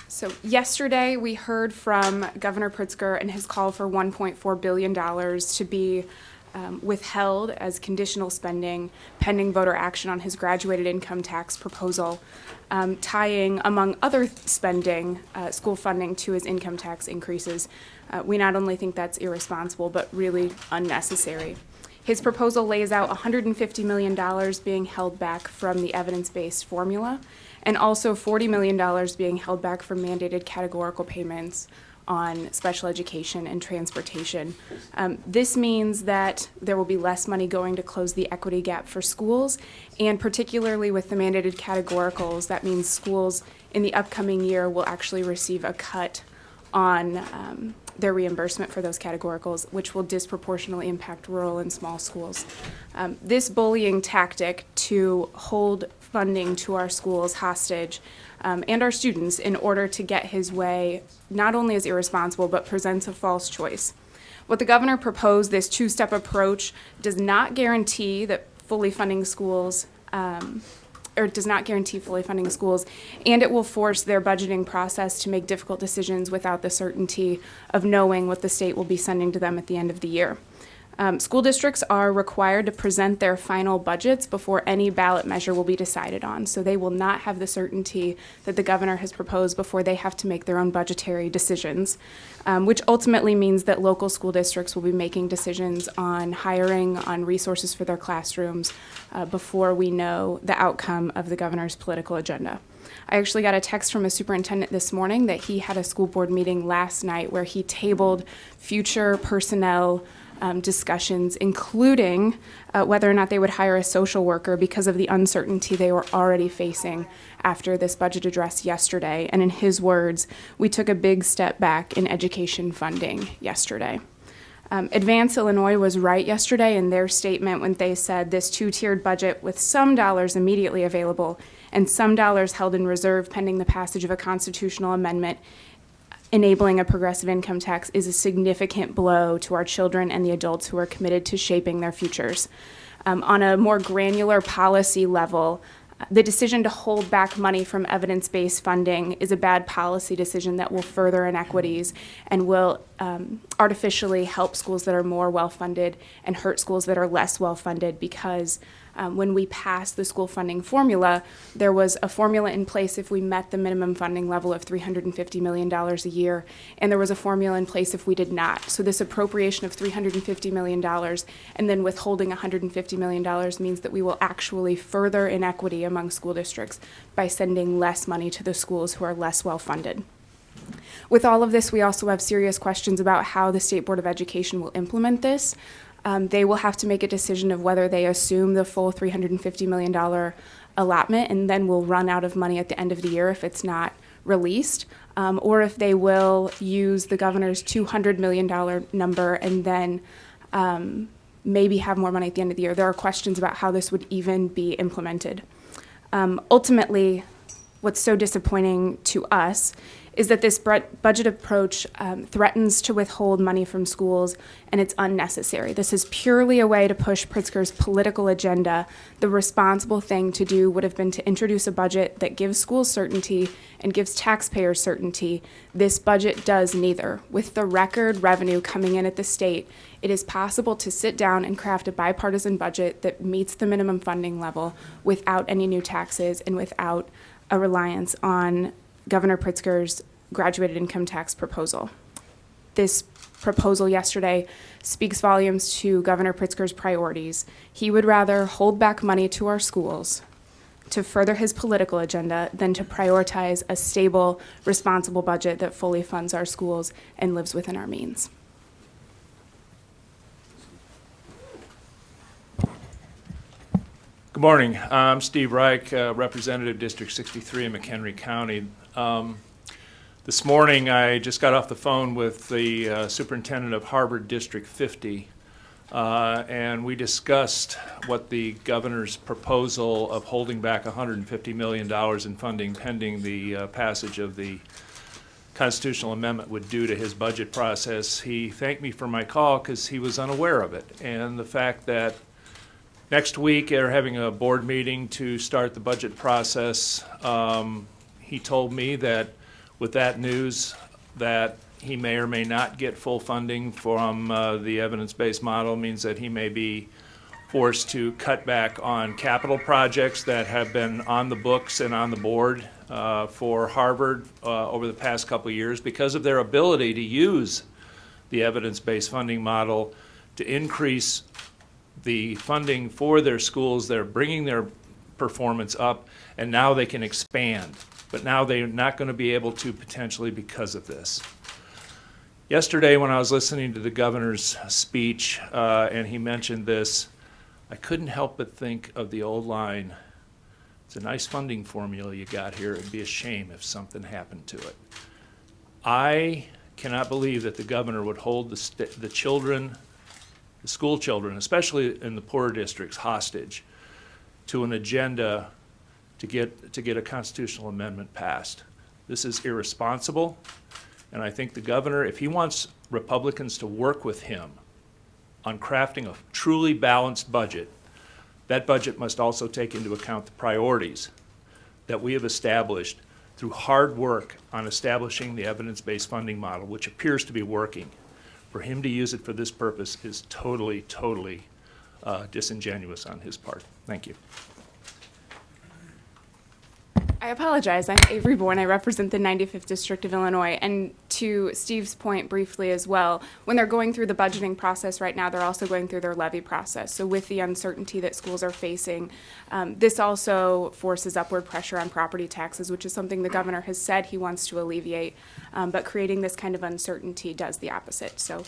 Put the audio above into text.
So yesterday we heard from Governor Pritzker and his call for $1.4 billion to be withheld as conditional spending pending voter action on his graduated income tax proposal, tying, among other spending, school funding to his income tax increases. We not only think that's irresponsible, but really unnecessary. His proposal lays out $150 million being held back from the evidence-based formula, and also $40 million being held back from mandated categorical payments on special education and transportation. This means that there will be less money going to close the equity gap for schools, and particularly with the mandated categoricals, that means schools in the upcoming year will actually receive a cut on their reimbursement for those categoricals, which will disproportionately impact rural and small schools. This bullying tactic to hold funding to our schools hostage and our students in order to get his way not only is irresponsible, but presents a false choice. What the governor proposed, this two-step approach, does not guarantee that fully funding schools or does not guarantee fully funding schools, and it will force their budgeting process to make difficult decisions without the certainty of knowing what the state will be sending to them at the end of the year. School districts are required to present their final budgets before any ballot measure will be decided on, so they will not have the certainty that the governor has proposed before they have to make their own budgetary decisions, which ultimately means that local school districts will be making decisions on hiring, on resources for their classrooms, before we know the outcome of the governor's political agenda. I actually got a text from a superintendent this morning that he had a school board meeting last night where he tabled future personnel discussions, including whether or not they would hire a social worker because of the uncertainty they were already facing after this budget address yesterday. And in his words, we took a big step back in education funding yesterday. Advance Illinois was right yesterday in their statement when they said this two-tiered budget with some dollars immediately available and some dollars held in reserve pending the passage of a constitutional amendment enabling a progressive income tax is a significant blow to our children and the adults who are committed to shaping their futures. On a more granular policy level, the decision to hold back money from evidence-based funding is a bad policy decision that will further inequities and will artificially help schools that are more well-funded and hurt schools that are less well-funded, because when we passed the school funding formula, there was a formula in place if we met the minimum funding level of $350 million a year, and there was a formula in place if we did not. So this appropriation of $350 million and then withholding $150 million means that we will actually further inequity among school districts by sending less money to the schools who are less well-funded. With all of this, we also have serious questions about how the State Board of Education will implement this. They will have to make a decision of whether they assume the full $350 million allotment and then will run out of money at the end of the year if it's not released, or if they will use the governor's $200 million number and then maybe have more money at the end of the year. There are questions about how this would even be implemented. Ultimately, what's so disappointing to us is that this budget approach threatens to withhold money from schools, and it's unnecessary. This is purely a way to push Pritzker's political agenda. The responsible thing to do would have been to introduce a budget that gives schools certainty and gives taxpayers certainty. This budget does neither. With the record revenue coming in at the state, it is possible to sit down and craft a bipartisan budget that meets the minimum funding level without any new taxes and without a reliance on Governor Pritzker's graduated income tax proposal. This proposal yesterday speaks volumes to Governor Pritzker's priorities. He would rather hold back money to our schools to further his political agenda than to prioritize a stable, responsible budget that fully funds our schools and lives within our means. Good morning. I'm Steve Reich, Representative District 63 in McHenry County. This morning I just got off the phone with the superintendent of Harvard District 50, and we discussed what the governor's proposal of holding back $150 million in funding pending the passage of the constitutional amendment would do to his budget process. He thanked me for my call because he was unaware of it, and the fact that next week they're having a board meeting to start the budget process. He told me that with that news that he may or may not get full funding from the evidence-based model means that he may be forced to cut back on capital projects that have been on the books and on the board for Harvard over the past couple of years because of their ability to use the evidence-based funding model to increase the funding for their schools. They're bringing their performance up, and now they can expand. But now they're not going to be able to potentially because of this. Yesterday when I was listening to the governor's speech and he mentioned this, I couldn't help but think of the old line, it's a nice funding formula you got here, it'd be a shame if something happened to it. I cannot believe that the governor would hold the children, the school children, especially in the poorer districts, hostage to an agenda to get a constitutional amendment passed. This is irresponsible, and I think the governor, if he wants Republicans to work with him on crafting a truly balanced budget, that budget must also take into account the priorities that we have established through hard work on establishing the evidence-based funding model, which appears to be working. For him to use it for this purpose is totally disingenuous on his part. Thank you. I apologize. I'm Avery Bourne. I represent the 95th District of Illinois. And to Steve's point briefly as well, when they're going through the budgeting process right now, they're also going through their levy process. So with the uncertainty that schools are facing, this also forces upward pressure on property taxes, which is something the governor has said he wants to alleviate. But creating this kind of uncertainty does the opposite. So